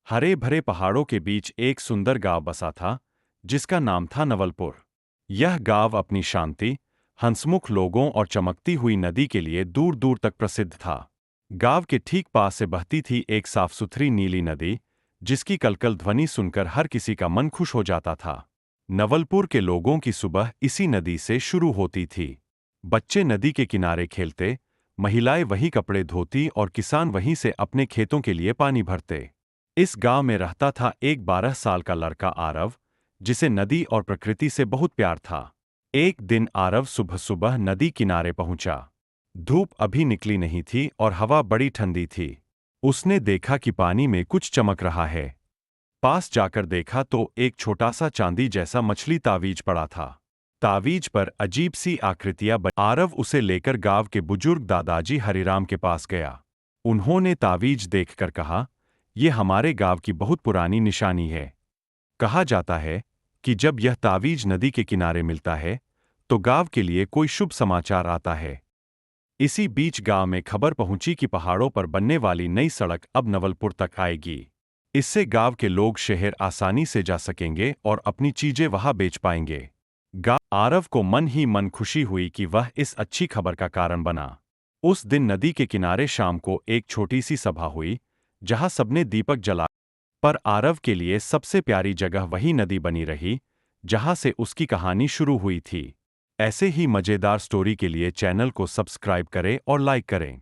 हरे भरे पहाड़ों के बीच एक सुंदर गांव बसा था, जिसका नाम था नवलपुर। यह गांव अपनी शांति, हंसमुख लोगों और चमकती हुई नदी के लिए दूर दूर तक प्रसिद्ध था। गांव के ठीक पास से बहती थी एक साफ सुथरी नीली नदी, जिसकी कलकल ध्वनि सुनकर हर किसी का मन खुश हो जाता था। नवलपुर के लोगों की सुबह इसी नदी से शुरू होती थी। बच्चे नदी के किनारे खेलते, महिलाएं वहीं कपड़े धोती और किसान वहीं से अपने खेतों के लिए पानी भरते। इस गांव में रहता था एक 12 साल का लड़का आरव, जिसे नदी और प्रकृति से बहुत प्यार था। एक दिन आरव सुबह सुबह नदी किनारे पहुंचा। धूप अभी निकली नहीं थी और हवा बड़ी ठंडी थी। उसने देखा कि पानी में कुछ चमक रहा है। पास जाकर देखा तो एक छोटा सा चांदी जैसा मछली तावीज पड़ा था। तावीज पर अजीब सी आकृतियां बनी। आरव उसे लेकर गांव के बुजुर्ग दादाजी हरिराम के पास गया। उन्होंने तावीज देखकर कहा, यह हमारे गांव की बहुत पुरानी निशानी है। कहा जाता है कि जब यह तावीज नदी के किनारे मिलता है, तो गांव के लिए कोई शुभ समाचार आता है। इसी बीच गांव में खबर पहुंची कि पहाड़ों पर बनने वाली नई सड़क अब नवलपुर तक आएगी। इससे गांव के लोग शहर आसानी से जा सकेंगे और अपनी चीजें वहां बेच पाएंगे। आरव को मन ही मन खुशी हुई कि वह इस अच्छी खबर का कारण बना। उस दिन नदी के किनारे शाम को एक छोटी सी सभा हुई, जहां सबने दीपक जला। पर आरव के लिए सबसे प्यारी जगह वही नदी बनी रही, जहां से उसकी कहानी शुरू हुई थी। ऐसे ही मजेदार स्टोरी के लिए चैनल को सब्सक्राइब करें और लाइक करें।